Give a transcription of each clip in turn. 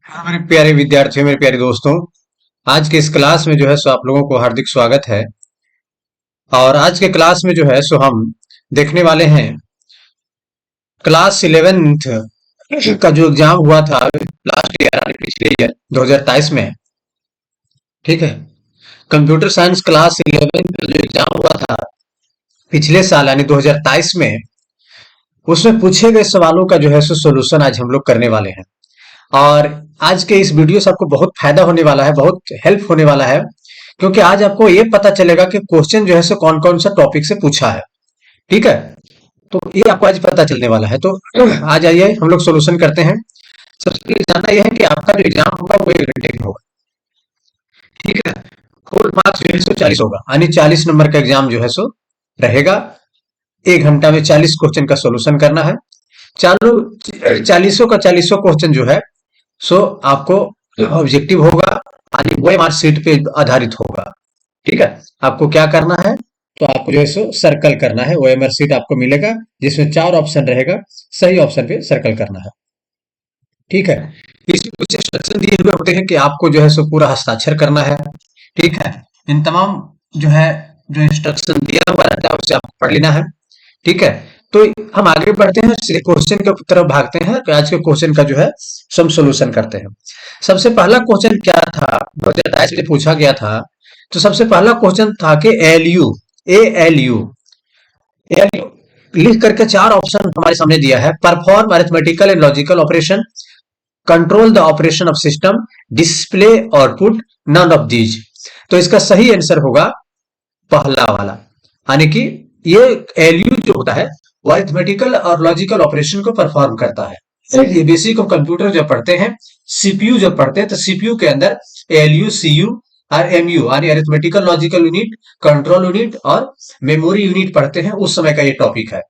हाँ, मेरे प्यारे विद्यार्थियों, मेरे प्यारे दोस्तों। आज के इस क्लास में जो है सो आप लोगों को हार्दिक स्वागत है। और आज के क्लास में जो है सो हम देखने वाले हैं क्लास 11th का जो एग्जाम हुआ था लास्ट ईयर, पिछले ईयर 2023 में। ठीक है, कंप्यूटर साइंस क्लास 11 का जो एग्जाम हुआ था पिछले साल यानी 2023 में, उसमें पूछे गए सवालों का जो है सो सोल्यूशन आज हम लोग करने वाले हैं। और आज के इस वीडियो से आपको बहुत फायदा होने वाला है, बहुत हेल्प होने वाला है, क्योंकि आज आपको ये पता चलेगा कि क्वेश्चन जो है सो कौन कौन सा टॉपिक से पूछा है। ठीक है, तो ये आपको आज पता चलने वाला है। तो आज आइए हम लोग सोल्यूशन करते हैं। सबसे पहले जानना यह है कि आपका जो एग्जाम होगा वो 1 घंटे का होगा। ठीक है, फुल मार्क्स जो है सो 40 होगा, यानी 40 नंबर का एग्जाम जो है सो रहेगा। 1 घंटा में 40 क्वेश्चन का सोल्यूशन करना है। चालू 40 का 40 क्वेश्चन जो है सो आपको ऑब्जेक्टिव होगा, यानी वो मार्क शीट पे आधारित होगा। ठीक है, आपको क्या करना है, तो आपको जो है सो सर्कल करना है। ओएमआर शीट आपको मिलेगा जिसमें 4 ऑप्शन रहेगा, सही ऑप्शन पे सर्कल करना है। ठीक है, इसमें कुछ इंस्ट्रक्शन दिए हुए होते हैं कि आपको जो है सो पूरा हस्ताक्षर करना है। ठीक है, इन तमाम जो है जो इंस्ट्रक्शन दिया हुआ रहता है उसे आपको पढ़ लेना है। ठीक है, तो हम आगे बढ़ते हैं, क्वेश्चन की तरफ भागते हैं। तो आज के क्वेश्चन का जो है सम सोल्यूशन करते हैं। सबसे पहला क्वेश्चन क्या था, 2022 में पूछा गया था। तो सबसे पहला क्वेश्चन था कि एलयू एएलयू एलयू लिख करके 4 ऑप्शन हमारे सामने दिया है। Perform arithmetical and logical operation, control the operation of system, display output, none of these. तो इसका सही आंसर होगा पहला वाला, यानी कि ये एलयू जो होता है वो अरिथमेटिकल और लॉजिकल ऑपरेशन को परफॉर्म करता है। ये बेसिक ऑफ कंप्यूटर जब पढ़ते हैं, सीपीयू जब पढ़ते हैं, तो सीपीयू के अंदर एलयू, सीयू और एमयू यानी arithmetical logical unit, control unit और मेमोरी यूनिट पढ़ते हैं। उस समय का ये टॉपिक है।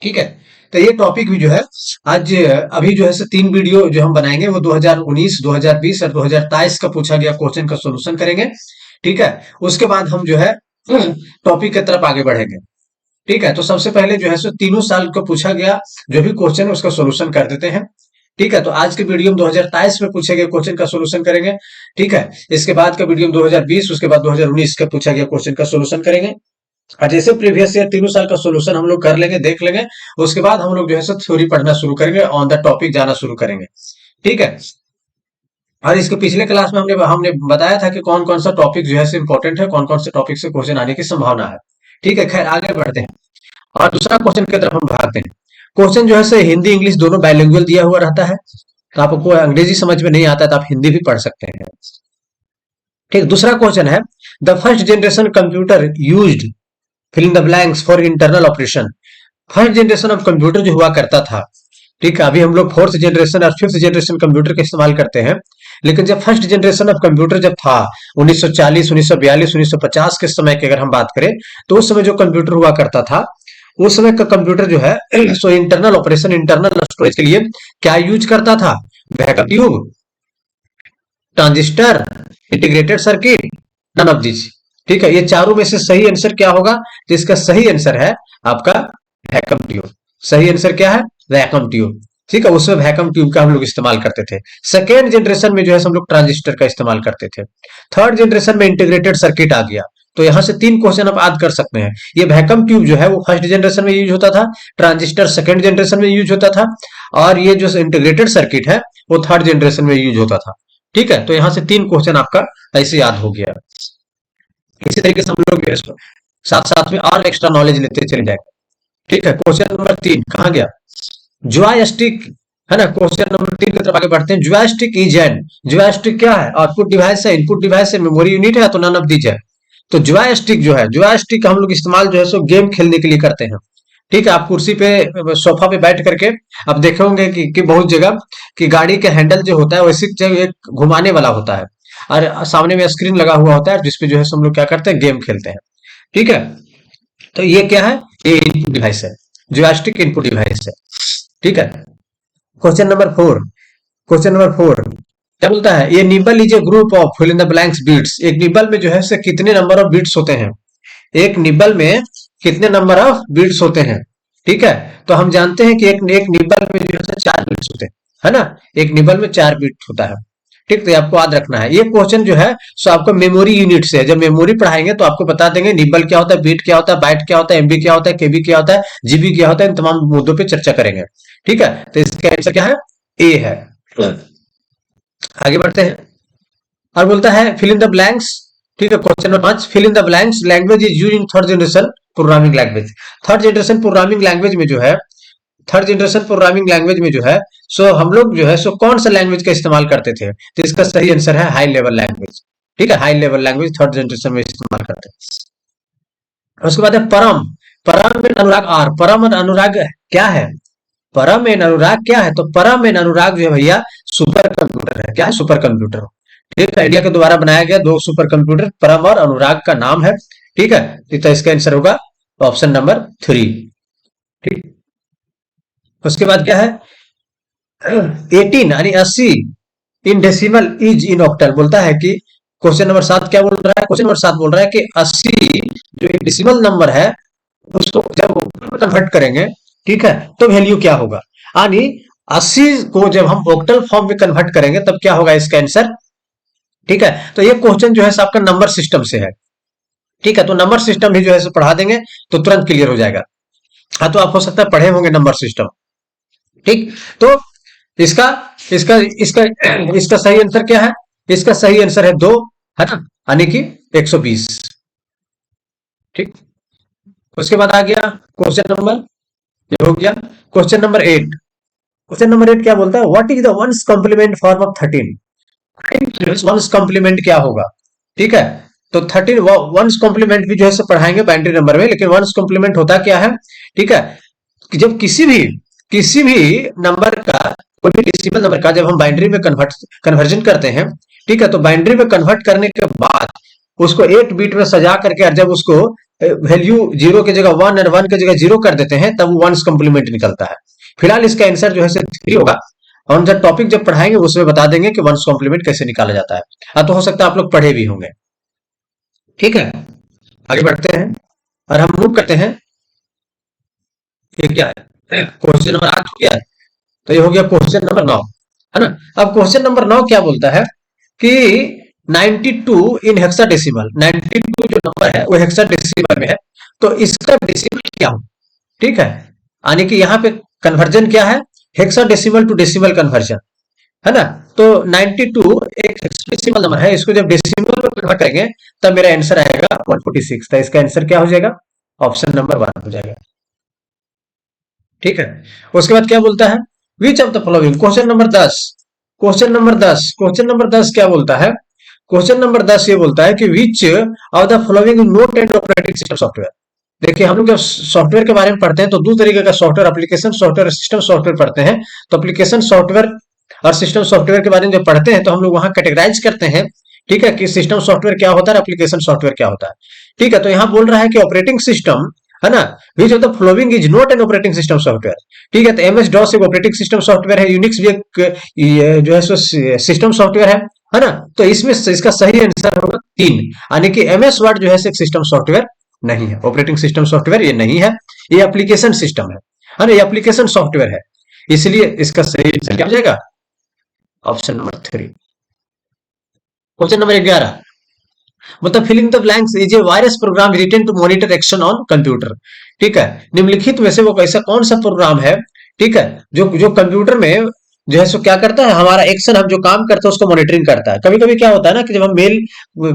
ठीक है, तो ये टॉपिक भी जो है आज अभी जो है 3 वीडियो जो हम बनाएंगे वो 2019, 2020 और 2023 का पूछा गया क्वेश्चन का सोल्यूशन करेंगे। ठीक है, उसके बाद हम जो है टॉपिक की तरफ आगे बढ़ेंगे। ठीक है, तो सबसे पहले जो है सो तीनों साल को पूछा गया जो भी क्वेश्चन है उसका सोल्यूशन कर देते हैं। ठीक है, तो आज के वीडियो में 2023 में पूछे गए क्वेश्चन का सोल्यूशन करेंगे। ठीक है, इसके बाद का वीडियो में 2020, उसके बाद 2019 का पूछा गया क्वेश्चन का सोल्यूशन करेंगे। और जैसे प्रीवियस ईयर तीनों साल का सोल्यूशन हम लोग कर लेंगे, देख लेंगे, उसके बाद हम लोग जो है सो थ्योरी पढ़ना शुरू करेंगे, ऑन द टॉपिक जाना शुरू करेंगे। ठीक है, और इसके पिछले क्लास में हमने हमने बताया था कि कौन कौन सा टॉपिक जो है इंपॉर्टेंट है, कौन कौन से टॉपिक से क्वेश्चन आने की संभावना है। ठीक है, खैर आगे बढ़ते हैं और दूसरा क्वेश्चन की तरफ हम भागते हैं। क्वेश्चन जो है से हिंदी इंग्लिश दोनों बाइलिंगुअल दिया हुआ रहता है, तो आपको अंग्रेजी समझ में नहीं आता है तो आप हिंदी भी पढ़ सकते हैं। ठीक, दूसरा क्वेश्चन है the first generation computer used fill in the blanks for internal operation. First generation of computer जो हुआ करता था, ठीक है, अभी हम लोग 4th जनरेशन और 5th जनरेशन कंप्यूटर का इस्तेमाल करते हैं, लेकिन जब फर्स्ट जनरेशन ऑफ कंप्यूटर जब था 1940, 1942, 1950 के समय की अगर हम बात करें, तो उस समय जो कंप्यूटर हुआ करता था, उस समय का कंप्यूटर जो है so internal operation, internal storage के लिए क्या यूज करता था? बैकअप tube, transistor, integrated circuit, none of this. ठीक है, ये चारों में से सही आंसर क्या होगा? तो इसका सही आंसर है आपका वैक्यूम ट्यूब। सही आंसर क्या है? Vacuum tube. ठीक है, उसमें वैक्यूम ट्यूब का हम लोग इस्तेमाल करते थे। सेकेंड जनरेशन में जो है हम लोग ट्रांजिस्टर का इस्तेमाल करते थे। थर्ड जनरेशन में इंटीग्रेटेड सर्किट आ गया। तो यहां से 3 क्वेश्चन आप याद कर सकते हैं। ये वैक्यूम ट्यूब जो है वो फर्स्ट जनरेशन में यूज होता था, ट्रांजिस्टर सेकेंड जनरेशन में यूज होता था, और ये जो इंटीग्रेटेड सर्किट है वो थर्ड जनरेशन में यूज होता था। ठीक है, तो यहां से 3 क्वेश्चन आपका ऐसे याद हो गया। इसी तरीके से हम लोग साथ साथ में और एक्स्ट्रा नॉलेज लेते चले जाएंगे। ठीक है, क्वेश्चन नंबर 3 कहाँ गया? जॉयस्टिक, है ना। क्वेश्चन नंबर 3 की तरफ आगे बढ़ते हैं। जॉयस्टिक इज एन, जॉयस्टिक क्या है? आउटपुट डिवाइस है, इनपुट डिवाइस है, मेमोरी यूनिट है, तो नन ऑफ दीज है। तो जॉयस्टिक जो है, जॉयस्टिक हम लोग इस्तेमाल जो है सो गेम खेलने के लिए करते हैं। ठीक है, आप कुर्सी पे, सोफा पे बैठ करके आप देखे होंगे कि बहुत जगह कि गाड़ी के हैंडल जो होता है वैसे एक घुमाने वाला होता है, और सामने में स्क्रीन लगा हुआ होता है जिसपे जो है हम लोग क्या करते हैं, गेम खेलते हैं। ठीक है, तो ये क्या है? ये इनपुट डिवाइस है, जॉयस्टिक इनपुट डिवाइस है। ठीक है, क्वेश्चन नंबर 4, क्वेश्चन नंबर 4 क्या बोलता है? ये nibble is a group of fill in the blanks bits. एक निबल में जो है से कितने नंबर ऑफ बीट्स होते हैं? एक निबल में कितने नंबर ऑफ बीट्स होते हैं? ठीक है, तो हम जानते हैं कि एक एक निबल में जो है 4 बीट्स होते हैं। है ना। एक निबल में 4 बिट होता है। ठीक, तो ये आपको याद रखना है। ये क्वेश्चन जो है सो आपको मेमोरी यूनिट से है। जब मेमोरी पढ़ाएंगे तो आपको बता देंगे निबल क्या होता है, बीट क्या होता है, बाइट क्या होता है, एमबी क्या होता है, केबी क्या होता है, जीबी क्या होता है, इन तमाम मुद्दों पे चर्चा करेंगे। ठीक है, तो इसका आंसर क्या है, ए है। आगे बढ़ते हैं और बोलता है फिल इन द ब्लैंक्स। ठीक है, question number 5, fill in the blanks language is use in third generation programming language. Third generation programming language में जो है, थर्ड जनरेशन प्रोग्रामिंग लैंग्वेज में जो है सो हम लोग जो है सो कौन सा लैंग्वेज का इस्तेमाल करते थे, तो इसका सही आंसर है हाई लेवल लैंग्वेज। ठीक है, high level language third generation में इस्तेमाल करते हैं। उसके बाद है परम। परम एंड अनुराग आर, परम और अनुराग क्या है, परम एंड अनुराग क्या है, तो परम एंड अनुराग जो है भैया सुपर कंप्यूटर है। क्या है, सुपर कंप्यूटर। ठीक है, इंडिया के द्वारा बनाया गया 2 सुपर कंप्यूटर परम और अनुराग का नाम है। ठीक है, तो इसका आंसर होगा ऑप्शन नंबर 3। ठीक, उसके बाद क्या है, 18 यानी 80 in decimal is in octal. बोलता है कि क्वेश्चन नंबर 7 क्या बोल रहा है, क्वेश्चन नंबर 7 बोल रहा है कि 80 जो एक डेसिमल नंबर है उसको जब कन्वर्ट करेंगे, ठीक है, तो वैल्यू क्या होगा। यानी 80 को जब हम ऑक्टल फॉर्म में कन्वर्ट करेंगे तब क्या होगा इसका आंसर। ठीक है, तो ये क्वेश्चन जो है आपका नंबर सिस्टम से है। ठीक है, तो नंबर सिस्टम भी जो है पढ़ा देंगे तो तुरंत क्लियर हो जाएगा। हाँ, तो आप हो सकता है पढ़े होंगे नंबर सिस्टम। ठीक, तो इसका इसका इसका इसका सही आंसर क्या है, इसका सही आंसर है 2, है ना, यानी कि 120। ठीक, उसके बाद आ गया क्वेश्चन नंबर, ये हो गया क्वेश्चन नंबर 8। क्वेश्चन नंबर 8 क्या बोलता है, what is the one's complement form of 13। One's complement क्या होगा। ठीक है, तो 13 वंस कॉम्प्लीमेंट भी जो है पढ़ाएंगे बाइनरी नंबर में, लेकिन वंस कॉम्प्लीमेंट होता क्या है। ठीक है, कि जब किसी भी नंबर का, कोई भी डेसिमल नंबर का जब हम बाइनरी में कन्वर्जन करते हैं, ठीक है, तो बाइनरी में कन्वर्ट करने के बाद उसको 8 बीट में सजा करके और जब उसको वैल्यू 0 की जगह 1 और 1 की जगह 0 कर देते हैं तब वंस कॉम्प्लीमेंट निकलता है। फिलहाल इसका आंसर जो है 3 होगा। ऑन द टॉपिक जब पढ़ाएंगे उसमें बता देंगे कि वंस कॉम्प्लीमेंट कैसे निकाला जाता है। तो हो सकता है आप लोग पढ़े भी होंगे। ठीक है, आगे बढ़ते हैं और हम मूव करते हैं। ये क्या है, क्वेश्चन नंबर 8 हो गया, तो ये हो गया क्वेश्चन नंबर 9, है ना। अब क्वेश्चन नंबर 9 क्या बोलता है कि 92 इन हेक्साडेसिमल, 92 जो नंबर है वो हेक्साडेसिमल में है, तो इसका डेसिमल क्या हो। ठीक है, यानी कि यहाँ पे कन्वर्जन क्या है, हेक्साडेसिमल टू डेसिमल कन्वर्जन, है ना। तो 92 एक हेक्साडेसिमल नंबर है, इसको जब डेसिमल में कन्वर्ट करेंगे तब मेरा आंसर आएगा 146। तो इसका आंसर क्या हो जाएगा, ऑप्शन नंबर 1 हो जाएगा। ठीक है, उसके बाद क्या बोलता है, which of the following, question number 10। Question number 10 क्या बोलता है, क्वेश्चन नंबर 10 ये बोलता है कि which of the following note and operating system software. देखिए, हम लोग जब सॉफ्टवेयर के बारे में पढ़ते हैं तो 2 तरीके का software, application software, system software पढ़ते हैं। तो एप्लीकेशन सॉफ्टवेयर और सिस्टम सॉफ्टवेयर के बारे में जब पढ़ते हैं तो हम लोग वहां कैटेगराइज करते हैं। ठीक है, कि सिस्टम सॉफ्टवेयर क्या होता है, एप्लीकेशन सॉफ्टवेयर क्या होता है। ठीक है, तो यहाँ बोल रहा है कि ऑपरेटिंग सिस्टम, है ना, which of the following is not an operating system software. ठीक है, तो एमएस डॉस एक ऑपरेटिंग सिस्टम सॉफ्टवेयर है, यूनिक्स भी एक जो है सो सिस्टम सॉफ्टवेयर है ना। तो इसमें इसका सही आंसर होगा 3, यानी कि एमएस वर्ड जो है एक सिस्टम सॉफ्टवेयर नहीं है, ऑपरेटिंग सिस्टम सॉफ्टवेयर ये नहीं है, ये एप्लीकेशन सिस्टम है ना, ये एप्लीकेशन सॉफ्टवेयर है। इसलिए इसका सही आंसर क्या हो जाएगा, ऑप्शन नंबर 3। क्वेश्चन नंबर 11, मतलब filling the blanks is a virus program written to monitor action on computer. ठीक है, निम्नलिखित में से वो ऐसा कौन सा प्रोग्राम है, ठीक है, जो जो कंप्यूटर में जो है सो क्या करता है, हमारा एक्शन, हम जो काम करते हैं उसको मॉनिटरिंग करता है। कभी कभी क्या होता है ना कि जब हम मेल,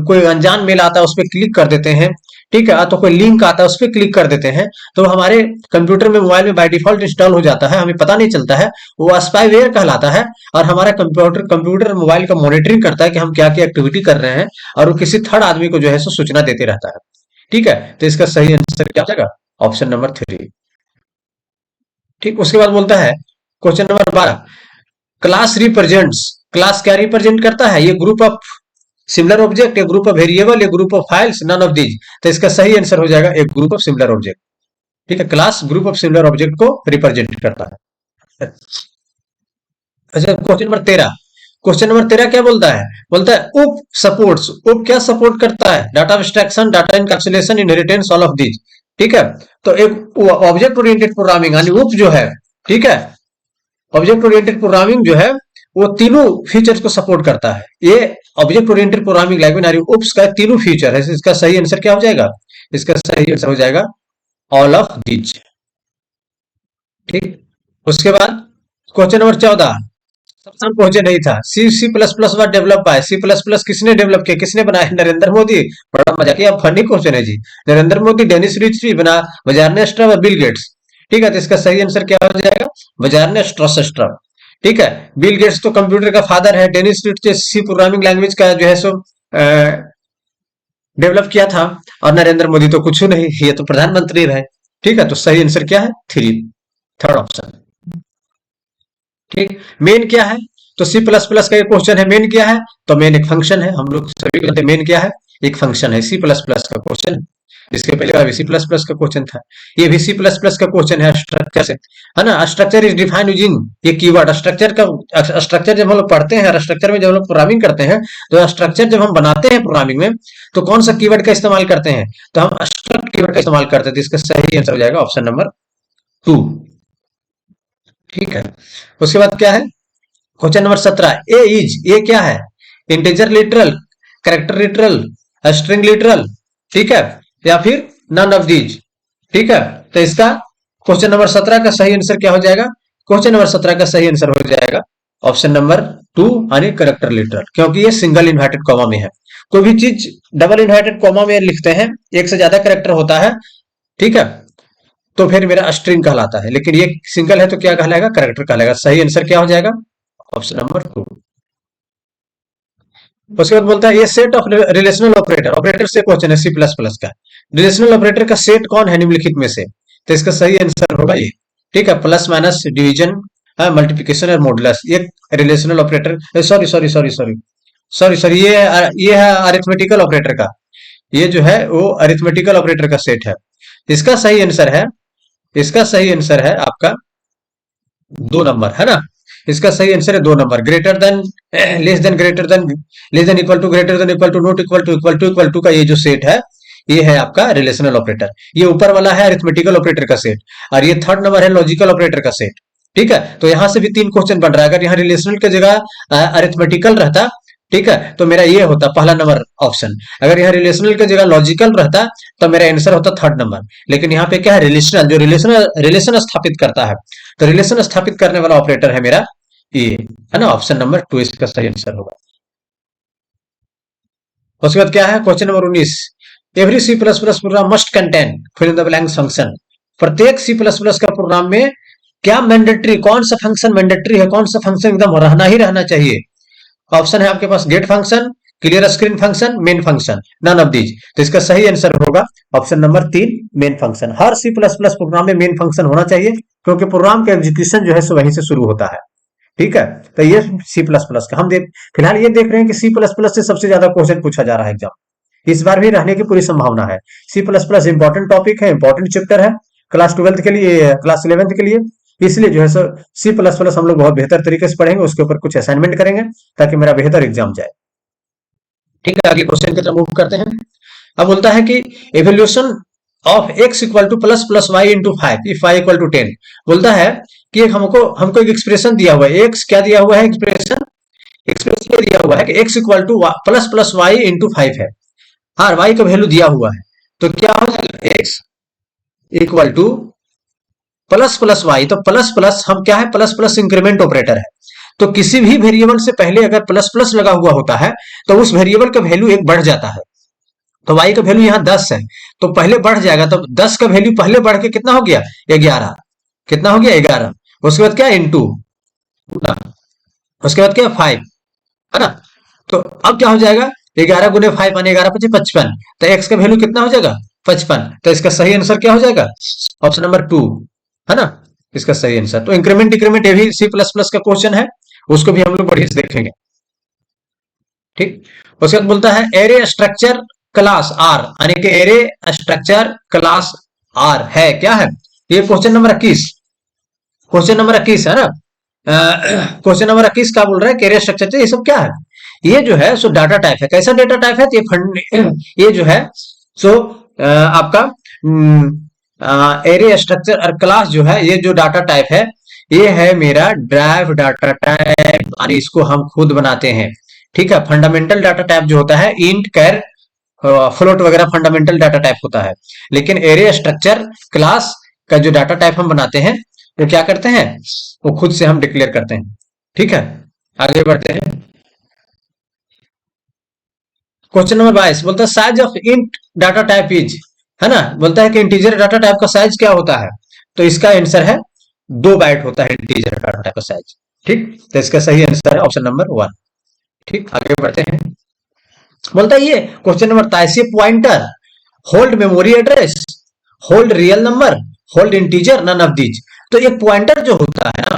कोई अनजान मेल आता है उस पर क्लिक कर देते हैं, ठीक है, तो कोई लिंक आता है उस पर क्लिक कर देते हैं, तो हमारे कंप्यूटर में, मोबाइल में बाय डिफॉल्ट इंस्टॉल हो जाता है, हमें पता नहीं चलता है, वो स्पाईवेयर कहलाता है। और हमारा कंप्यूटर मोबाइल का मॉनिटरिंग करता है कि हम क्या क्या एक्टिविटी कर रहे हैं, और वो किसी थर्ड आदमी को जो है सो सूचना देते रहता है। ठीक है, तो इसका सही आंसर क्या हो जाएगा, ऑप्शन नंबर 3। ठीक, उसके बाद बोलता है question number 12, class represents, class क्या रिप्रेजेंट करता है, ये group of similar object, a group of variable, a group of files, none of these. तो इसका सही आंसर हो जाएगा एक ग्रुप ऑफ सिमिलर ऑब्जेक्ट। ठीक है, class group of similar object को रिप्रेजेंट करता है। अच्छा, क्वेश्चन नंबर 13, क्वेश्चन नंबर 13 क्या बोलता है, बोलता है उप सपोर्ट्स, उप क्या सपोर्ट करता है, data abstraction, data encapsulation, inheritance, all of these. ठीक है, तो एक ऑब्जेक्ट ओरिएंटेड प्रोग्रामिंग यानी उप जो है, ठीक है, ऑब्जेक्ट ओरिएंटेड प्रोग्रामिंग जो है वो तीनों फीचर्स को सपोर्ट करता है। ये ऑब्जेक्ट ओरिएंटेड प्रोग्रामिंग लैंग्वेज उप्स का तीनों फीचर है। इसका सही आंसर क्या हो जाएगा? इसका सही आंसर हो जाएगा ऑल ऑफ दीज। ठीक, उसके बाद क्वेश्चन नंबर 14 सबसे पहुंचे नहीं था। C C plus plus word develop by C plus plus किसने डेवलप किया, किसने बनाया? नरेंद्र मोदी। बड़ा मजाकिया फनी क्वेश्चन है जी। नरेंद्र मोदी, डेनिस रिचरी बना, बजारने स्ट्रब, बिल गेट्स। ठीक है, तो इसका सही आंसर क्या हो जाएगा? बजारने स्ट्रब। ठीक है, बिल गेट्स तो कंप्यूटर का फादर है। डेनिस रिचरी सी प्रोग्रामिंग लैंग्वेज का जो है सो डेवलप किया था। और नरेंद्र मोदी तो कुछ नहीं, ये तो प्रधानमंत्री रहे। ठीक है, तो सही आंसर क्या है? Three, third option. ठीक, मेन क्या है? तो सी प्लस प्लस का एक क्वेश्चन है, मेन क्या है? तो मेन एक फंक्शन है। हम लोग सभी कहते हैं मेन क्या है? एक फंक्शन है। सी प्लस प्लस का क्वेश्चन, इसके पहले भी सी प्लस प्लस का क्वेश्चन था, ये भी सी प्लस प्लस का क्वेश्चन है स्ट्रक्चर से, है ना। स्ट्रक्चर इज डिफाइंड यूजिंग ये कीवर्ड। स्ट्रक्चर का स्ट्रक्चर जब हम लोग पढ़ते हैं, स्ट्रक्चर में जब हम लोग प्रोग्रामिंग करते हैं, तो स्ट्रक्चर जब हम बनाते हैं प्रोग्रामिंग में, तो कौन सा कीवर्ड का इस्तेमाल करते हैं? तो हम स्ट्रक्ट कीवर्ड का इस्तेमाल करते हैं। तो इसका सही आंसर हो जाएगा ऑप्शन नंबर 2। ठीक है, उसके बाद क्या है? क्वेश्चन नंबर 17 ए इज, ये क्या है? Integer literal, character literal, string literal, ठीक है, या फिर नन ऑफ दीज। ठीक है, तो इसका क्वेश्चन नंबर 17 का सही आंसर क्या हो जाएगा? क्वेश्चन नंबर 17 का सही आंसर हो जाएगा ऑप्शन नंबर 2 यानी कैरेक्टर लिटरल, क्योंकि ये सिंगल इन्वर्टेड कॉमा में है। कोई भी चीज डबल इन्वर्टेड कॉमा में लिखते हैं, एक से ज्यादा कैरेक्टर होता है, ठीक है, तो फिर मेरा स्ट्रिंग कहलाता है। लेकिन ये सिंगल है तो क्या कहलाएगा? कैरेक्टर कहलाएगा। सही आंसर क्या हो जाएगा? Option number 2। उसके बाद बोलता है ये set of relational operator, operator से क्वेश्चन है सी प्लस प्लस का। रिलेशनल ऑपरेटर का सेट कौन है निम्नलिखित में से? तो इसका सही आंसर होगा ये। ठीक है, प्लस माइनस डिवीजन, मल्टीप्लिकेशन और मॉडुलस, ये relational operator, sorry sorry sorry sorry sorry sorry ये है अरिथमेटिकल ऑपरेटर का, ये जो है वो अरिथमेटिकल ऑपरेटर का सेट है। इसका सही आंसर है, इसका सही आंसर है आपका 2 नंबर, है ना। इसका सही आंसर है 2 नंबर। Greater than, less than, greater than, less than equal to, greater than equal to, not equal to, equal to, equal to का ये जो सेट है, ये है आपका रिलेशनल ऑपरेटर। ये ऊपर वाला है अरिथमेटिकल ऑपरेटर का सेट, और ये थर्ड नंबर है लॉजिकल ऑपरेटर का सेट। ठीक है, तो यहां से भी 3 क्वेश्चन बन रहा है। अगर यहाँ रिलेशनल की जगह अरिथमेटिकल रहता, ठीक है, तो मेरा ये होता पहला नंबर ऑप्शन। अगर यहाँ रिलेशनल की जगह लॉजिकल रहता, तो मेरा आंसर होता थर्ड नंबर। लेकिन यहाँ पे क्या है? रिलेशनल, जो रिलेशन स्थापित करता है, तो रिलेशन स्थापित करने वाला ऑपरेटर है मेरा ये, है ना, ऑप्शन नंबर 2 इसका सही आंसर होगा। उसके बाद क्या है? Question number 19 every C plus plus program must contain fill in the blanks function. प्रत्येक सी प्लस प्लस का प्रोग्राम में क्या मैंडेटरी, कौन सा फंक्शन मैंडेटरी है, कौन सा फंक्शन एकदम रहना ही रहना चाहिए? ऑप्शन है आपके पास get function, clear screen function, main function, none of these. तो इसका सही आंसर होगा ऑप्शन नंबर 3 मेन फंक्शन। हर सी प्लस प्लस प्रोग्राम में मेन फंक्शन होना चाहिए, क्योंकि प्रोग्राम का एग्जीक्यूशन जो है सो वहीं से शुरू होता है। ठीक है, तो ये सी प्लस प्लस का हम फिलहाल ये देख रहे हैं कि सी प्लस प्लस से सबसे ज्यादा क्वेश्चन पूछा जा रहा है एग्जाम, इस बार भी रहने की पूरी संभावना है। C plus plus important topic है, इंपॉर्टेंट चैप्टर है क्लास 12th के लिए, क्लास 11th के लिए। इसलिए जो है सो सी प्लस प्लस हम लोग बहुत बेहतर तरीके से पढ़ेंगे, उसके ऊपर कुछ असाइनमेंट करेंगे ताकि मेरा बेहतर एग्जाम जाए। ठीक है, अगले क्वेश्चन की तरफ मूव करते हैं। अब बोलता है कि evolution of x equal to plus plus y into 5 if y equal to 10। बोलता है कि हमको हमको एक एक्सप्रेशन दिया हुआ है, x क्या दिया हुआ है? एक्सप्रेशन, एक्सप्रेशन दिया हुआ है कि x equal to plus plus y into 5 है, और y का वैल्यू दिया हुआ है। तो क्या हो जाएगा? x equal to plus plus y, तो प्लस प्लस हम क्या है? प्लस प्लस इंक्रीमेंट ऑपरेटर है। तो किसी भी वेरिएबल से पहले अगर प्लस प्लस लगा हुआ होता है, तो उस वेरिएबल का वैल्यू एक बढ़ जाता है। तो y का वैल्यू यहाँ 10 है, तो पहले बढ़ जाएगा, तो 10 का वैल्यू पहले बढ़ के कितना हो गया? 11। कितना हो गया? 11। उसके बाद क्या? इंटू, उसके बाद क्या? 5, है ना। तो अब क्या हो जाएगा? 11 गुने 5 यानी 11 पचे 55। तो x का वैल्यू कितना हो जाएगा? 55। तो इसका सही आंसर क्या हो जाएगा? ऑप्शन नंबर 2, है ना, इसका सही आंसर। तो इंक्रीमेंट डिक्रीमेंट ये भी सी प्लस प्लस का क्वेश्चन है, उसको भी हम लोग बढ़िया से देखेंगे। ठीक, उसके बाद बोलता है एरे स्ट्रक्चर क्लास आर, यानी कि एरे स्ट्रक्चर क्लास आर है क्या है? ये क्वेश्चन नंबर 21, क्वेश्चन नंबर 21 है ना। क्वेश्चन नंबर 21 क्या बोल रहा है? एरे स्ट्रक्चर, ये सब क्या है? ये जो है सो डाटा टाइप है। कैसा डाटा टाइप है? ये फंड, ये जो है सो आपका एरे स्ट्रक्चर और क्लास जो है, ये जो डाटा टाइप है, ये है मेरा ड्राइव डाटा टाइप और इसको हम खुद बनाते हैं। ठीक है, फंडामेंटल डाटा टाइप जो होता है इंट कैर फ्लोट वगैरह फंडामेंटल डाटा टाइप होता है, लेकिन एरे स्ट्रक्चर क्लास का जो डाटा टाइप हम बनाते हैं तो क्या करते हैं, वो खुद से हम डिक्लेयर करते हैं। ठीक है, आगे बढ़ते हैं। क्वेश्चन नंबर 22 बोलता है size of int data type is, है ना, बोलता है कि इंटीजर डाटा टाइप का साइज क्या होता है, तो इसका आंसर है 2 बाइट होता है इंटीजर डाटा टाइप का साइज। ठीक, तो इसका सही आंसर है ऑप्शन नंबर 1। ठीक, आगे बढ़ते हैं। बोलता है ये question number 23 pointer hold memory address, hold real number, hold integer, none of these. तो ये पॉइंटर जो होता है ना,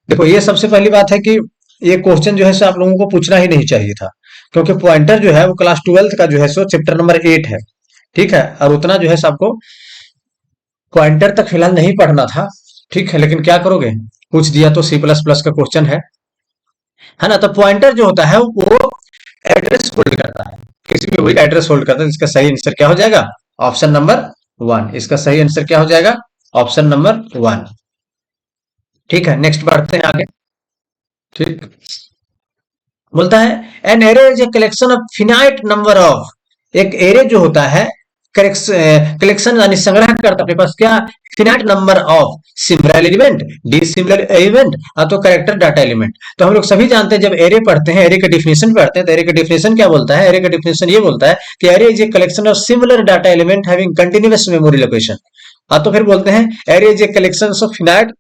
देखो ये सबसे पहली बात है कि ये क्वेश्चन जो है सो आप लोगों को पूछना ही नहीं चाहिए था, क्योंकि पॉइंटर जो है वो क्लास 12 का जो है सो चैप्टर नंबर 8 है। ठीक है, और उतना जो है सो आपको पॉइंटर तक फिलहाल नहीं पढ़ना था। ठीक है, लेकिन क्या करोगे, पूछ दिया तो सी प्लस प्लस का क्वेश्चन है ना। तो पॉइंटर जो होता है वो एड्रेस होल्ड करता है, किसी भी वही एड्रेस होल्ड करता है। इसका सही आंसर क्या हो जाएगा, ऑप्शन नंबर 1। इसका सही आंसर क्या हो जाएगा, ऑप्शन नंबर 1। ठीक है, नेक्स्ट बढ़ते हैं आगे। ठीक, बोलता है an array is a collection of finite number of, एक एरे जो होता है कलेक्शन यानी संग्रह करता है अपने पास क्या, finite number of similar element, dissimilar element, तो कैरेक्टर डाटा एलिमेंट। तो हम लोग सभी जानते हैं जब एरे पढ़ते हैं, एरे का डिफिनेशन पढ़ते हैं, तो एरे का डिफिनेशन क्या बोलता है, एरे का डिफिनेशन ये बोलता है कि array is a collection of similar data element having continuous memory location. तो फिर बोलते हैं array is a collection of finite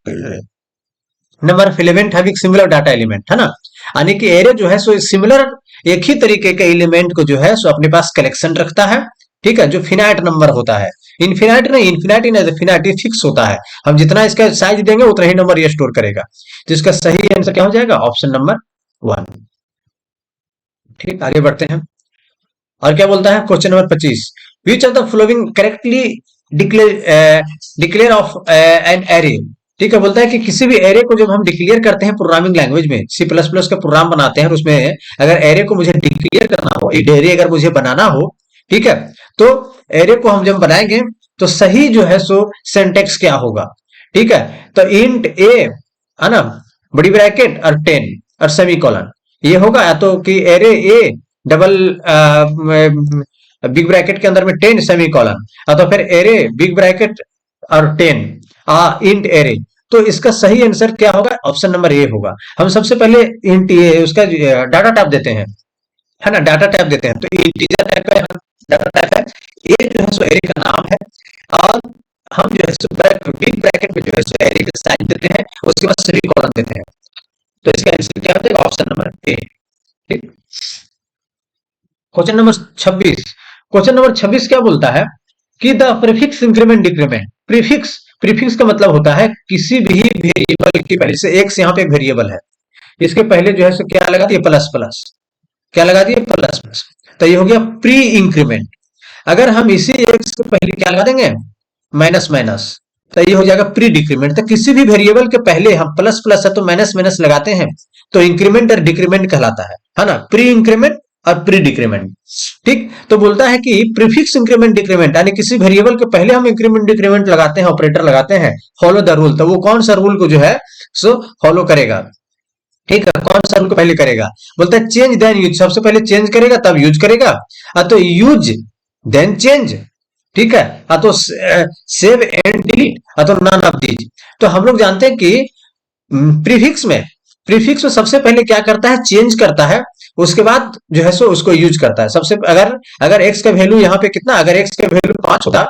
number of element having similar data element, है ना। यानी कि एरे जो है सो सिमिलर एक ही तरीके के एलिमेंट को जो है सो अपने पास कलेक्शन रखता है। ठीक है, जो फिनाइट नंबर होता है, इनफिनाइट नहीं, इनफिनाइट नहीं, फिनाइट फिक्स होता है, हम जितना इसका साइज देंगे उतना ही नंबर ये स्टोर करेगा। तो इसका सही आंसर क्या हो जाएगा, ऑप्शन नंबर 1। ठीक, आगे बढ़ते हैं। और क्या बोलता है question number 25, which of the following correctly declare of an array. ठीक है, बोलता है कि किसी भी एरे को जब हम डिक्लेयर करते हैं प्रोग्रामिंग लैंग्वेज में, सी प्लस प्लस का प्रोग्राम बनाते हैं और उसमें अगर एरे को मुझे डिक्लेयर करना हो, एरे अगर मुझे बनाना हो, ठीक है, तो एरे को हम जब बनाएंगे तो सही जो है सो सिंटेक्स क्या होगा। ठीक है, तो इंट ए, है ना, बड़ी ब्रैकेट और 10 और सेमी कॉलन, ये होगा। या तो कि array A double big bracket के अंदर में 10 सेमी कॉलन, या तो फिर एरे बिग ब्रैकेट और 10 इंट एरे। तो इसका सही आंसर क्या होगा, ऑप्शन नंबर ए होगा। हम सबसे पहले इंट ए उसका डाटा टाइप देते हैं, है ना, डाटा टाइप देते हैं, तो इंटीजर टाइप का डाटा टाइप है। ए जो है सो एरे का नाम है, और हम जो है सो बिग ब्रैकेट में जो है सो एरे का साइज देते हैं, उसके बाद सेमी कॉलन देते हैं। तो इसका आंसर क्या हो जाएगा, ऑप्शन नंबर ए। ठीक, क्वेश्चन नंबर 26, क्वेश्चन नंबर 26 क्या बोलता है कि the prefix increment decrement. Prefix, prefix का मतलब होता है किसी भी वेरिएबल के पहले से, एक से यहाँ पे एक वेरिएबल है, इसके पहले जो है सो क्या लगा दिए, प्लस प्लस, क्या लगा दिए, प्लस प्लस, तो ये हो गया प्री इंक्रीमेंट। अगर हम इसी एक से पहले क्या लगा देंगे, माइनस माइनस, तो ये हो जाएगा प्री डिक्रीमेंट। तो किसी भी वेरिएबल के पहले हम प्लस प्लस है तो माइनस माइनस लगाते हैं, तो इंक्रीमेंट और डिक्रीमेंट कहलाता है ना, प्री इंक्रीमेंट और प्री डिक्रीमेंट। ठीक, तो बोलता है कि प्रीफिक्स इंक्रीमेंट डिक्रीमेंट, यानी किसी वेरिएबल के पहले हम इंक्रीमेंट डिक्रीमेंट लगाते हैं, ऑपरेटर लगाते हैं, फॉलो द रूल, तो वो कौन सा रूल को जो है सो फॉलो करेगा। ठीक है, कौन सा रूल को पहले करेगा, बोलता है चेंज देन यूज, सबसे पहले चेंज करेगा तब यूज करेगा, तो यूज देन चेंज। ठीक है, तो सेव एंड डिलीट, तो नन ऑफ दीज। तो हम लोग जानते हैं कि प्रीफिक्स में, प्रीफिक्स में सबसे पहले क्या करता है, चेंज करता है, उसके बाद जो है सो उसको यूज करता है। सबसे अगर अगर एक्स का वैल्यू यहाँ पे कितना, अगर एक्स का वैल्यू 5 होता,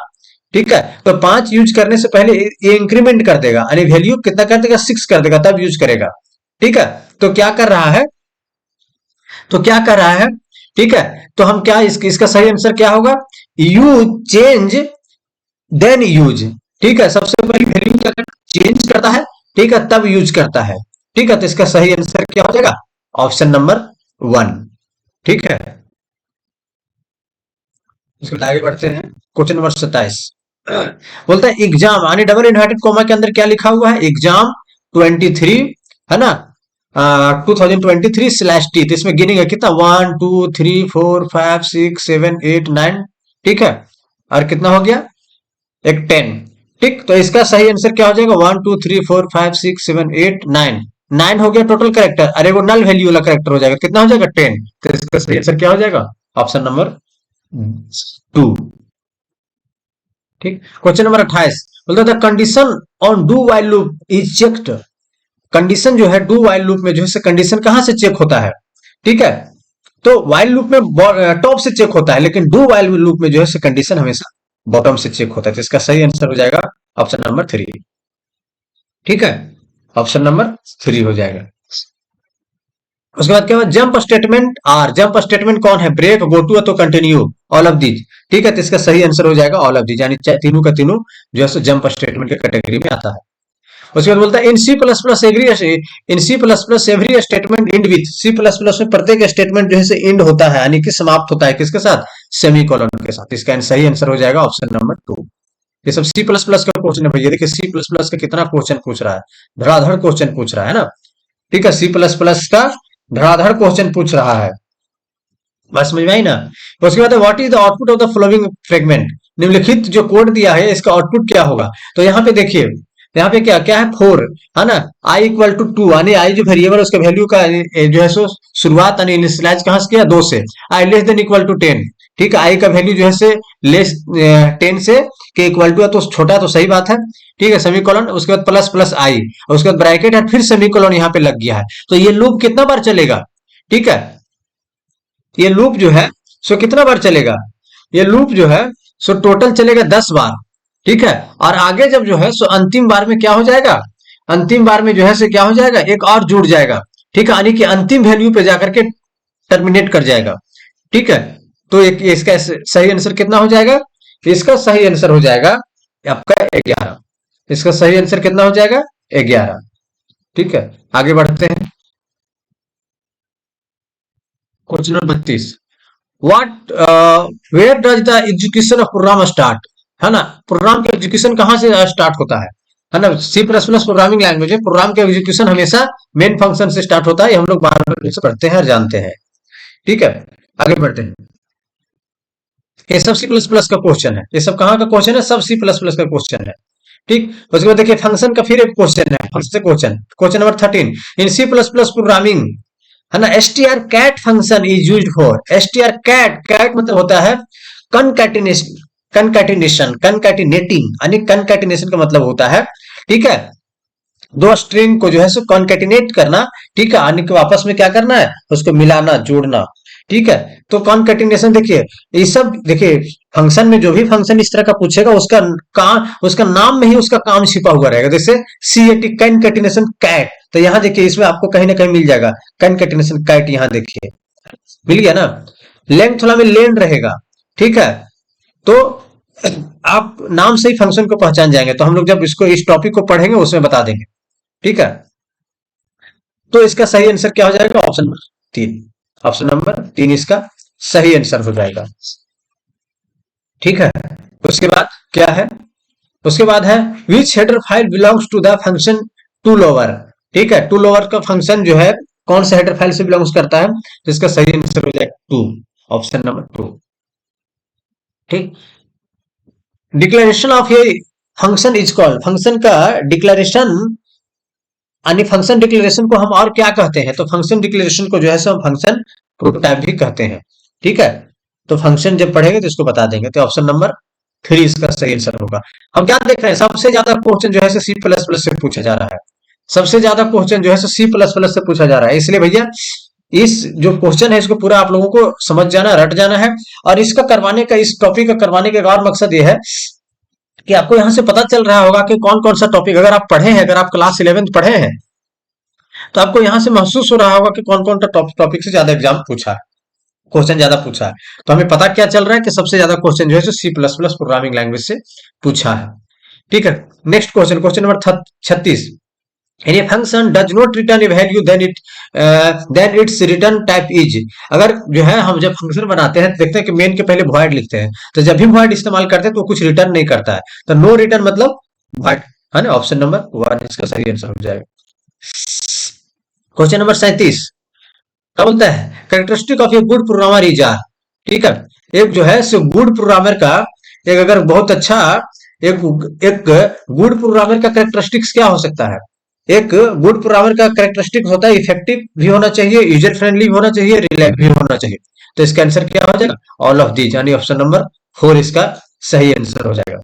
ठीक है, तो 5 यूज करने से पहले ये इंक्रीमेंट कर देगा, यानी वैल्यू कितना कर देगा, 6 कर देगा, तब यूज करेगा। ठीक है, तो क्या कर रहा है, तो क्या कर रहा है, ठीक है, तो हम क्या इसका सही आंसर क्या होगा, यूज चेंज देन यूज। ठीक है, सबसे पहले वैल्यू क्या चेंज करता है, ठीक है, तब यूज करता है। ठीक है, तो इसका सही आंसर क्या हो जाएगा, ऑप्शन नंबर 1। ठीक है, इसको आगे बढ़ते हैं। क्वेश्चन नंबर 27 बोलता है एग्जाम, यानी डबल इन्वर्टेड कॉमा के अंदर क्या लिखा हुआ है, एग्जाम 23, है ना, 2023/T। तो इसमें गिनिंग है कितना, 1 2 3 4 5 6 7 8 9। ठीक है, और कितना हो गया, एक 10। ठीक, तो इसका सही आंसर क्या हो जाएगा? 1 2 3 4 5 6 7 8 9, 9 हो गया टोटल करेक्टर। अरे वो नल वैल्यू वाला करेक्टर हो जाएगा, कितना हो जाएगा? 10। तो इसका सही आंसर क्या हो जाएगा? Option number 2। ठीक, क्वेश्चन नंबर 28 बोलता था condition on do while loop is checked. Condition जो है डू वाइल लूप में जो है कंडीशन कहां से चेक होता है? ठीक है, तो वाइल लूप में टॉप से चेक होता है, लेकिन डू वाइल लूप में जो है कंडीशन हमेशा बॉटम से चेक होता है। तो इसका सही आंसर हो जाएगा ऑप्शन नंबर 3। ठीक है, ऑप्शन नंबर 3 हो जाएगा। उसके बाद क्या हुआ? Jump statement are, jump statement कौन है? ब्रेक, गो टू, तो कंटिन्यू, ऑल ऑफ दीज। ठीक है, तो इसका सही आंसर हो जाएगा ऑल ऑफ दीज, यानी तीनों का तीनों जो है जंप स्टेटमेंट के कैटेगरी में आता है। उसके बाद बोलता है in C plus plus every, in C plus plus every statement end with, C plus plus में प्रत्येक स्टेटमेंट जो है इंड होता है, यानी कि समाप्त होता है किसके साथ? सेमी कॉलन के साथ। इसका सही आंसर हो जाएगा ऑप्शन नंबर 2। ये सब सी प्लस प्लस का क्वेश्चन है भैया। देखिए सी प्लस प्लस का कितना क्वेश्चन पूछ रहा है, धड़ाधड़ क्वेश्चन पूछ रहा है ना। ठीक है, सी प्लस प्लस का धड़ाधड़ क्वेश्चन पूछ रहा है, बस समझ में आई ना। तो उसके बाद what is the output of the following fragment, निम्नलिखित जो कोड दिया है इसका आउटपुट क्या होगा? तो यहाँ पे देखिए, यहाँ पे क्या क्या है? 4 है ना, आई इक्वल टू 2, यानी आई जो वेरिएबल उसके वैल्यू का जो है शुरुआत यानी इनिशियलाइज कहां से किया? 2 से। आई लेस देन इक्वल टू 10। ठीक है, आई का वैल्यू जो है लेस 10 से के इक्वल टू है, तो छोटा, तो सही बात है। ठीक है, सेमीकोलन, उसके बाद प्लस प्लस आई, और उसके बाद ब्रैकेट है, फिर सेमीकोलन यहाँ पे लग गया है। तो ये लूप कितना बार चलेगा? ठीक है, ये लूप जो है कितना बार चलेगा? ये लूप जो है टोटल चलेगा 10 बार। ठीक है, और आगे जब जो है अंतिम बार में क्या हो जाएगा? अंतिम बार में जो है क्या हो जाएगा? एक और जुड़ जाएगा। ठीक है, यानी कि अंतिम वैल्यू पे जाकर के टर्मिनेट कर जाएगा। ठीक है, तो इसका सही आंसर कितना हो जाएगा? इसका सही आंसर हो जाएगा आपका 11। इसका सही आंसर कितना हो जाएगा? 11। ठीक है, आगे बढ़ते हैं। Question number 32, what where does the execution of program start, है ना। प्रोग्राम का एग्जीक्यूशन कहां से स्टार्ट होता है ना। C plus plus programming language है, प्रोग्राम का एग्जीक्यूशन हमेशा मेन फंक्शन से स्टार्ट होता है, ये हम लोग बार बार पढ़ते हैं और जानते हैं। ठीक है, आगे बढ़ते हैं। ये सब सी प्लस प्लस का क्वेश्चन है, ये सब कहाँ का क्वेश्चन है? सब सी प्लस प्लस का क्वेश्चन है। ठीक, उसके बाद देखिए फंक्शन का फिर एक क्वेश्चन है, function question, question number 13, in C plus plus programming, है ना, STR cat function is used for, STR cat, cat मतलब होता है कनकैटिनेशन, कनकैटिनेशन, कनकैटिनेटिंग, यानी कनकैटिनेशन का मतलब होता है, ठीक है, दो स्ट्रिंग को जो है कॉन्केटिनेट करना। ठीक है, यानी कि आपस में क्या करना है? उसको मिलाना, जोड़ना। ठीक है, तो कॉन्केटिनेशन देखिए, ये सब देखिए फंक्शन में जो भी फंक्शन इस तरह का पूछेगा उसका काम, उसका नाम में ही उसका काम छिपा हुआ रहेगा। जैसे CAT, कॉन्केटिनेशन कैट, तो यहाँ देखिए इसमें आपको कहीं ना कहीं मिल जाएगा कॉन्केटिनेशन कैट, यहाँ देखिए मिल गया ना। लेंथ थोड़ा में लेन रहेगा। ठीक है, तो आप नाम से ही फंक्शन को पहचान जाएंगे, तो हम लोग जब इसको इस टॉपिक को पढ़ेंगे उसमें बता देंगे। ठीक है, तो इसका सही आंसर क्या हो जाएगा? ऑप्शन नंबर 3, ऑप्शन नंबर 3 इसका सही आंसर हो जाएगा। ठीक है, उसके बाद क्या है? उसके बाद है which header file belongs to the function to lower. ठीक है, टू लोअर का फंक्शन जो है कौन सा हेडर फाइल से बिलोंग्स करता है? तो इसका सही आंसर हो जाएगा 2, ऑप्शन नंबर 2। ठीक, डिक्लेरेशन ऑफ ये फंक्शन इज कॉल्ड, फंक्शन का डिक्लेरेशन, यानी फंक्शन डिक्लेरेशन को हम और क्या कहते हैं? तो फंक्शन डिक्लेरेशन को जो है हम फंक्शन प्रोटोटाइप भी कहते हैं। ठीक है, तो फंक्शन जब पढ़ेंगे तो इसको बता देंगे। तो ऑप्शन नंबर 3 इसका सही आंसर होगा। हम क्या देख रहे हैं? सबसे ज्यादा क्वेश्चन जो है सी प्लस प्लस से पूछा जा रहा है, सबसे ज्यादा क्वेश्चन जो है सी प्लस प्लस से पूछा जा रहा है। इसलिए भैया इस जो क्वेश्चन है इसको पूरा आप लोगों को समझ जाना, रट जाना है। और इसका करवाने का, इस टॉपिक का करवाने का एक और मकसद ये है कि आपको यहां से पता चल रहा होगा कि कौन कौन सा टॉपिक, अगर आप पढ़े हैं, अगर आप क्लास 11th पढ़े हैं, तो आपको यहां से महसूस हो रहा होगा कि कौन कौन सा टॉपिक से ज्यादा एग्जाम पूछा है, क्वेश्चन ज्यादा पूछा है। तो हमें पता क्या चल रहा है कि सबसे ज्यादा क्वेश्चन जो है C plus plus programming language से पूछा है। ठीक है, next question, question number 36, any function does not return a value then its return type is, अगर जो है हम जब फंक्शन बनाते हैं देखते हैं कि मेन के पहले void लिखते हैं, तो जब भी void इस्तेमाल करते हैं तो कुछ रिटर्न नहीं करता है, तो नो रिटर्न मतलब void, है ना। ऑप्शन नंबर 1 इसका सही आंसर हो जाएगा। क्वेश्चन नंबर 37 क्या बोलता है? Characteristic of a good programmer is are. ठीक है, एक जो है गुड प्रोग्रामर का एक अगर बहुत अच्छा एक एक गुड प्रोग्रामर का कैरेक्टरिस्टिक्स क्या हो सकता है? एक गुड प्रोग्रामर का कैरेक्टरिस्टिक होता है इफेक्टिव भी होना चाहिए, यूजर फ्रेंडली भी होना चाहिए, रिलायबल भी होना चाहिए। तो इसका आंसर क्या हो जाएगा? ऑल ऑफ दीज, यानी ऑप्शन नंबर 4 इसका सही आंसर हो जाएगा।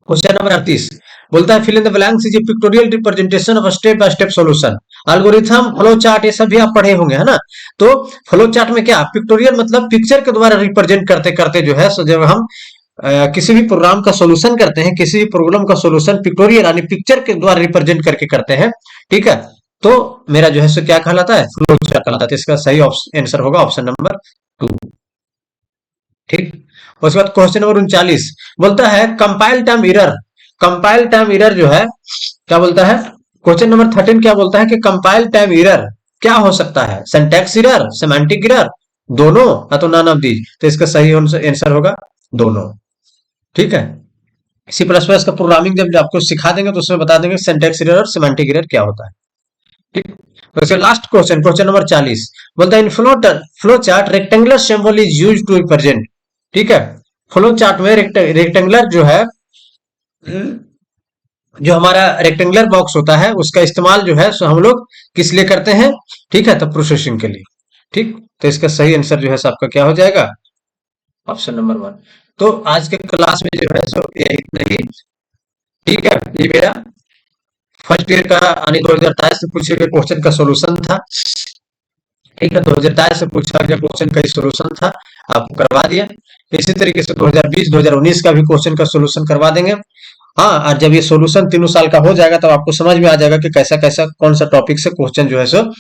क्वेश्चन नंबर 38 बोलता है fill in the blanks is a pictorial representation of step by step solution. Algorithm, flow chart, ये सब भी आप पढ़े होंगे, है ना? तो फ्लो चार्ट में क्या पिक्टोरियल मतलब पिक्चर के द्वारा रिप्रेजेंट करते करते जो है, सो जब हम किसी भी प्रोग्राम का सॉल्यूशन करते हैं, किसी भी प्रॉब्लम का सॉल्यूशन पिक्टोरियल यानी पिक्चर के द्वारा रिप्रेजेंट करके करते हैं, ठीक है? तो मेरा जो है सो क्या कहलाता है? फ्लो चार्ट कहलाता है। तो इसका सही आंसर होगा ऑप्शन नंबर 2। ठीक। उसके बाद क्वेश्चन नंबर 39 बोलता है compile time error. Compile time error जो है क्या बोलता है? क्वेश्चन नंबर 13 क्या बोलता है कि कंपाइल टाइम एरर क्या हो सकता है? सिंटैक्स एरर, सेमांटिक एरर, दोनों, या तो नन ऑफ दीज। तो इसका सही आंसर होगा दोनों। ठीक है। सी प्लस प्लस का प्रोग्रामिंग जब आपको सिखा देंगे तो उसमें बता देंगे सिंटैक्स एरर और सेमांटिक एरर क्या होता है। ठीक। तो लास्ट क्वेश्चन, क्वेश्चन नंबर 40 बोलता है in flow chart rectangular symbol is used to represent. ठीक है। फ्लो चार्ट में रेक्टेंगुलर जो है, जो हमारा रेक्टेंगुलर बॉक्स होता है उसका इस्तेमाल जो है सो हम लोग किस लिए करते हैं? ठीक है, तो प्रोसेसिंग के लिए। ठीक। तो इसका सही आंसर जो है आपका क्या हो जाएगा? Option number 1। तो आज के क्लास में जो है सो यही इतना ही। ठीक है, ये मेरा फर्स्ट ईयर का यानी 2023 से पूछे गए क्वेश्चन का सोल्यूशन था। ठीक है, 2023 से पूछा गया क्वेश्चन का सोल्यूशन था, आपको करवा दिया। इसी तरीके से 2020 2019 का भी क्वेश्चन का सोल्यूशन करवा देंगे। हाँ, और जब ये सोल्यूशन तीनों साल का हो जाएगा तब आपको समझ में आ जाएगा कि कैसा कैसा कौन सा टॉपिक से क्वेश्चन जो है सो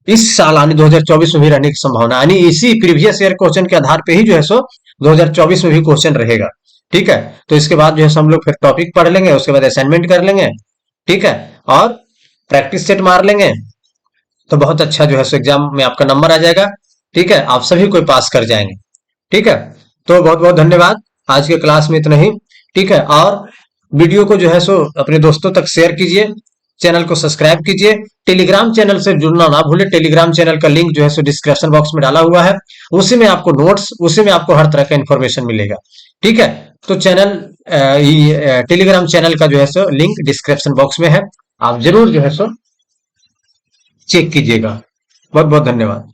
इस साल यानी 2024 में भी रहने की संभावना, यानी इसी प्रीवियस ईयर क्वेश्चन के आधार पे ही जो है सो 2024 में भी क्वेश्चन रहेगा। ठीक है। तो इसके बाद जो है हम लोग फिर टॉपिक पढ़ लेंगे, उसके बाद असाइनमेंट कर लेंगे। ठीक है। और प्रैक्टिस सेट मार लेंगे, तो बहुत अच्छा जो है सो एग्जाम में आपका नंबर आ जाएगा। ठीक है, आप सभी कोई पास कर जाएंगे। ठीक है। तो बहुत बहुत धन्यवाद, आज के क्लास में इतना ही। ठीक है। और वीडियो को जो है सो अपने दोस्तों तक शेयर कीजिए, चैनल को सब्सक्राइब कीजिए, टेलीग्राम चैनल से जुड़ना ना भूले। टेलीग्राम चैनल का लिंक जो है सो डिस्क्रिप्शन बॉक्स में डाला हुआ है, उसी में आपको नोट्स, उसी में आपको हर तरह का इंफॉर्मेशन मिलेगा। ठीक है। तो चैनल टेलीग्राम चैनल का जो है सो लिंक डिस्क्रिप्शन बॉक्स में है, आप जरूर जो है सो चेक कीजिएगा। बहुत बहुत धन्यवाद।